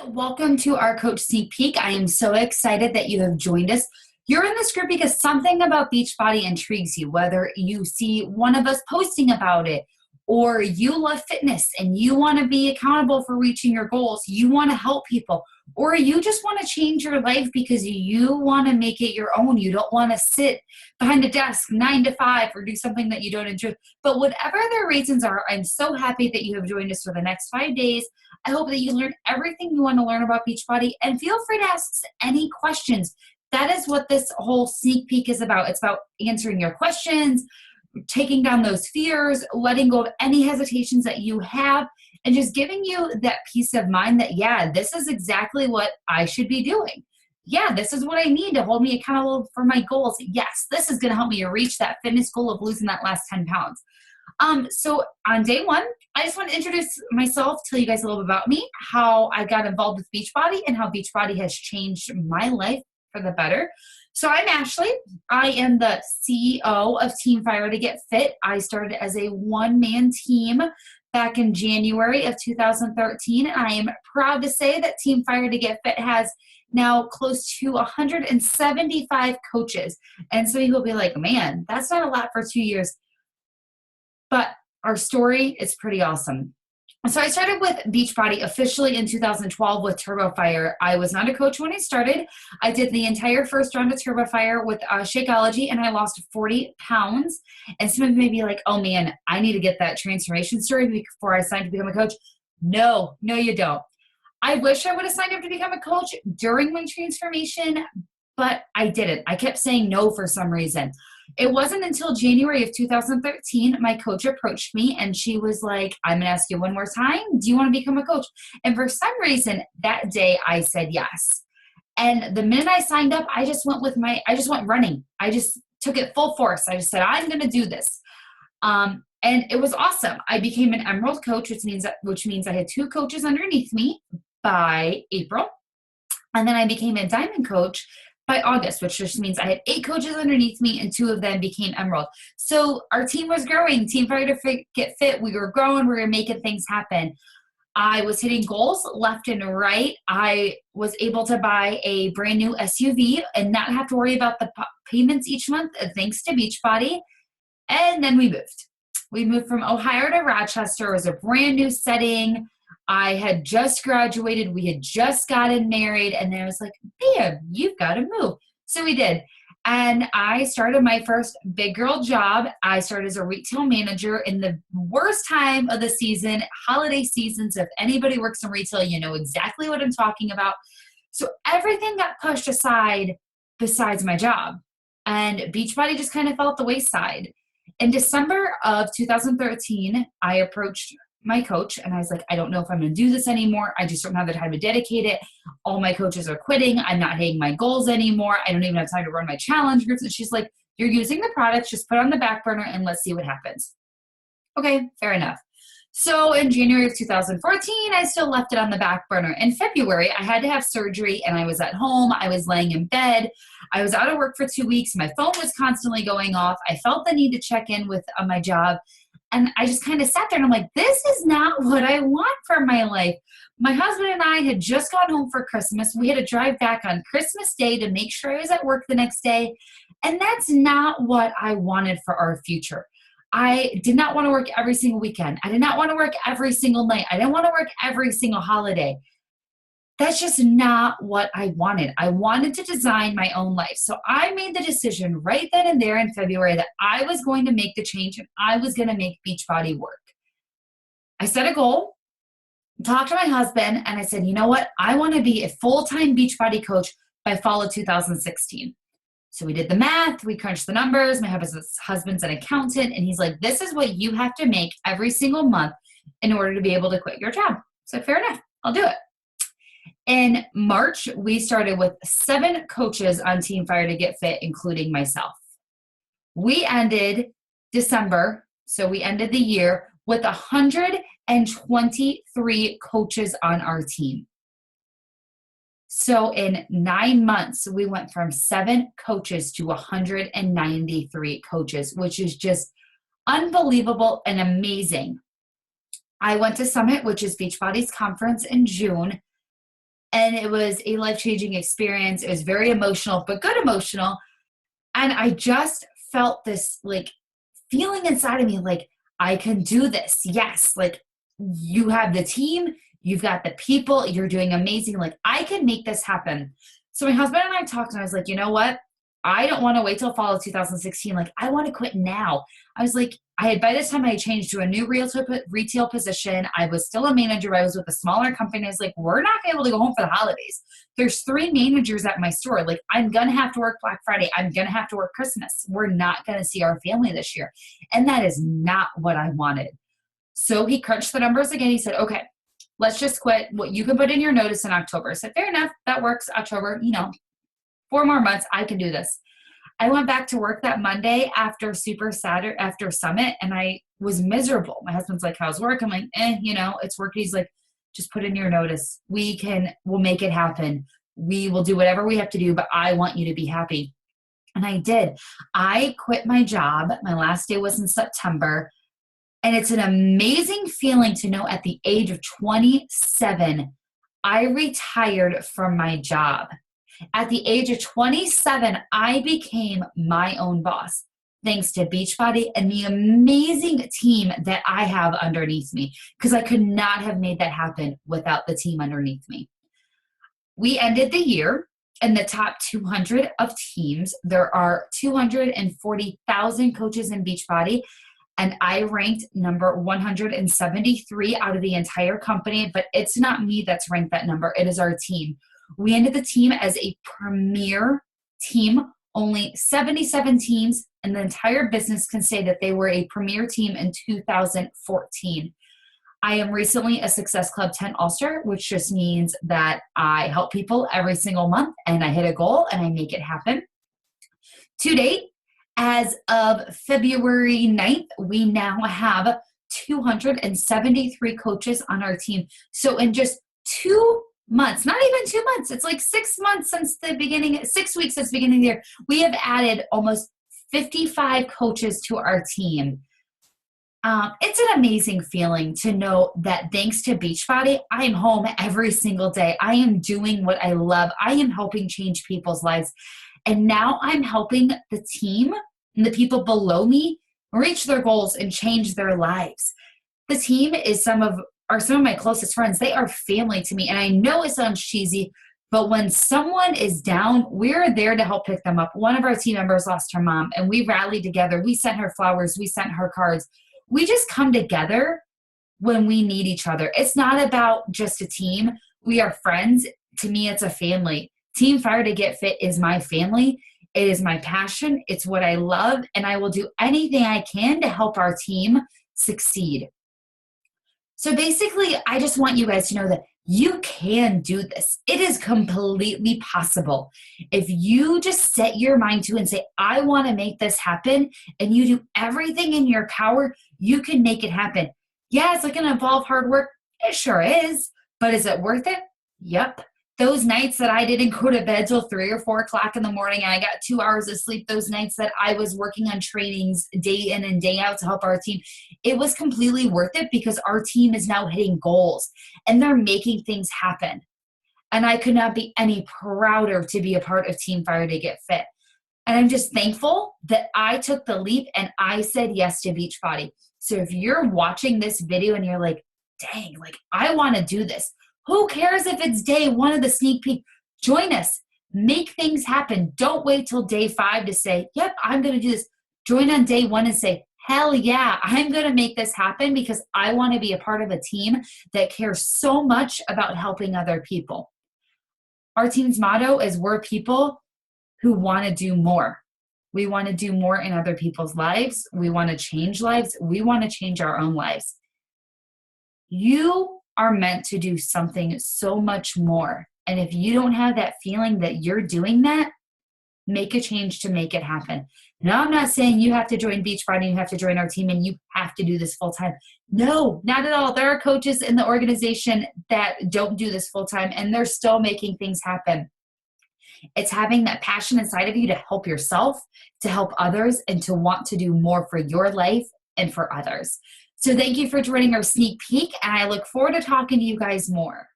Welcome to our Coach Sneak Peek. I am so excited that you have joined us. You're in this group because something about Beachbody intrigues you, whether you see one of us posting about it, or you love fitness and you want to be accountable for reaching your goals, you want to help people, or you just want to change your life because you want to make it your own. You don't want to sit behind a desk 9 to 5 or do something that you don't enjoy. But whatever their reasons are, I'm so happy that you have joined us for the next 5 days. I hope that you learn everything you want to learn about Beachbody, and feel free to ask any questions. That is what this whole sneak peek is about. It's about answering your questions, taking down those fears, letting go of any hesitations that you have, and just giving you that peace of mind that, yeah, this is exactly what I should be doing. Yeah, this is what I need to hold me accountable for my goals. Yes, this is going to help me reach that fitness goal of losing that last 10 pounds. So on day one, I just want to introduce myself, tell you guys a little bit about me, how I got involved with Beachbody, and how Beachbody has changed my life for the better. So I'm Ashley. I am the CEO of Team Fire to Get Fit. I started as a one-man team back in January of 2013, and I am proud to say that Team Fire to Get Fit has now close to 175 coaches. And so you'll be like, man, that's not a lot for 2 years. But our story is pretty awesome. So I started with Beachbody officially in 2012 with TurboFire. I was not a coach when I started. I did the entire first round of TurboFire with Shakeology, and I lost 40 pounds. And some of you may be like, oh man, I need to get that transformation story before I signed to become a coach. No, you don't. I wish I would have signed up to become a coach during my transformation, but I didn't. I kept saying no for some reason. It wasn't until January of 2013, my coach approached me and she was like, I'm going to ask you one more time. Do you want to become a coach? And for some reason that day I said yes. And the minute I signed up, I just went running. I just took it full force. I just said, I'm going to do this. And it was awesome. I became an Emerald coach, which means I had 2 coaches underneath me by April. And then I became a Diamond coach by August, which just means I had 8 coaches underneath me and 2 of them became Emerald. So our team was growing. Team Fire to Get Fit. We were growing. We were making things happen. I was hitting goals left and right. I was able to buy a brand new SUV and not have to worry about the payments each month, thanks to Beachbody. And then we moved. We moved from Ohio to Rochester. It was a brand new setting. I had just graduated. We had just gotten married. And then I was like, babe, you've got to move. So we did. And I started my first big girl job. I started as a retail manager in the worst time of the season, holiday seasons. If anybody works in retail, you know exactly what I'm talking about. So everything got pushed aside besides my job. And Beachbody just kind of fell at the wayside. In December of 2013, I approached my coach and I was like, I don't know if I'm going to do this anymore. I just don't have the time to dedicate it. All my coaches are quitting. I'm not hitting my goals anymore. I don't even have time to run my challenge groups. And she's like, you're using the products, just put it on the back burner and let's see what happens. Okay, fair enough. So in January of 2014, I still left it on the back burner. In February, I had to have surgery and I was at home. I was laying in bed. I was out of work for 2 weeks. My phone was constantly going off. I felt the need to check in with my job. And I just kind of sat there and I'm like, this is not what I want for my life. My husband and I had just gone home for Christmas. We had to drive back on Christmas Day to make sure I was at work the next day. And that's not what I wanted for our future. I did not want to work every single weekend. I did not want to work every single night. I didn't want to work every single holiday. That's just not what I wanted. I wanted to design my own life. So I made the decision right then and there in February that I was going to make the change and I was going to make Beachbody work. I set a goal, talked to my husband, and I said, you know what? I want to be a full-time Beachbody coach by fall of 2016. So we did the math, we crunched the numbers. My husband's an accountant, and he's like, this is what you have to make every single month in order to be able to quit your job. So fair enough, I'll do it. In March, we started with 7 coaches on Team Fire to Get Fit, including myself. We ended December, so we ended the year with 123 coaches on our team. So in 9 months, we went from 7 coaches to 193 coaches, which is just unbelievable and amazing. I went to Summit, which is Beachbody's conference in June. And it was a life-changing experience. It was very emotional, but good emotional. And I just felt this like feeling inside of me, like, I can do this. Yes. Like, you have the team, you've got the people, you're doing amazing. Like, I can make this happen. So my husband and I talked, and I was like, you know what? I don't want to wait till fall of 2016. Like, I want to quit now. I was like, by this time I had changed to a new retail position. I was still a manager. I was with a smaller company. I was like, we're not able to go home for the holidays. There's 3 managers at my store. Like, I'm going to have to work Black Friday. I'm going to have to work Christmas. We're not going to see our family this year. And that is not what I wanted. So he crunched the numbers again. He said, okay, let's just quit. What you can put in your notice in October. I said, fair enough. That works. October, 4 more months, I can do this. I went back to work that Monday after after Summit, and I was miserable. My husband's like, how's work? I'm like, it's work. He's like, just put in your notice. We'll make it happen. We will do whatever we have to do, but I want you to be happy. And I did. I quit my job. My last day was in September. And it's an amazing feeling to know at the age of 27, I retired from my job. At the age of 27, I became my own boss, thanks to Beachbody and the amazing team that I have underneath me, because I could not have made that happen without the team underneath me. We ended the year in the top 200 of teams. There are 240,000 coaches in Beachbody, and I ranked number 173 out of the entire company, but it's not me that's ranked that number. It is our team. We ended the team as a premier team. Only 77 teams in the entire business can say that they were a premier team in 2014. I am recently a Success Club 10 All-Star, which just means that I help people every single month and I hit a goal and I make it happen. To date, as of February 9th, we now have 273 coaches on our team. So in just 2 months, not even 2 months, it's like 6 months since the beginning, 6 weeks since the beginning of the year, we have added almost 55 coaches to our team. It's an amazing feeling to know that thanks to Beachbody, I am home every single day. I am doing what I love. I am helping change people's lives. And now I'm helping the team and the people below me reach their goals and change their lives. The team is some of my closest friends. They are family to me. And I know it sounds cheesy, but when someone is down, we're there to help pick them up. One of our team members lost her mom, and we rallied together. We sent her flowers. We sent her cards. We just come together when we need each other. It's not about just a team. We are friends. To me, it's a family. Team Fire to Get Fit is my family. It is my passion. It's what I love, and I will do anything I can to help our team succeed. So basically, I just want you guys to know that you can do this. It is completely possible. If you just set your mind to and say, I want to make this happen, and you do everything in your power, you can make it happen. Yeah, it's going to involve hard work. It sure is. But is it worth it? Yep. Those nights that I didn't go to bed till 3 or 4 o'clock in the morning and I got 2 hours of sleep, those nights that I was working on trainings day in and day out to help our team, it was completely worth it because our team is now hitting goals and they're making things happen. And I could not be any prouder to be a part of Team Fire to Get Fit. And I'm just thankful that I took the leap and I said yes to Beachbody. So if you're watching this video and you're like, dang, like I want to do this. Who cares if it's day 1 of the sneak peek? Join us. Make things happen. Don't wait till day 5 to say, yep, I'm going to do this. Join on day 1 and say, hell yeah, I'm going to make this happen because I want to be a part of a team that cares so much about helping other people. Our team's motto is we're people who want to do more. We want to do more in other people's lives. We want to change lives. We want to change our own lives. You are meant to do something so much more. And if you don't have that feeling that you're doing that, make a change to make it happen. Now, I'm not saying you have to join Beachbody, you have to join our team, and you have to do this full time. No, not at all. There are coaches in the organization that don't do this full time, and they're still making things happen. It's having that passion inside of you to help yourself, to help others, and to want to do more for your life and for others. So thank you for joining our sneak peek, and I look forward to talking to you guys more.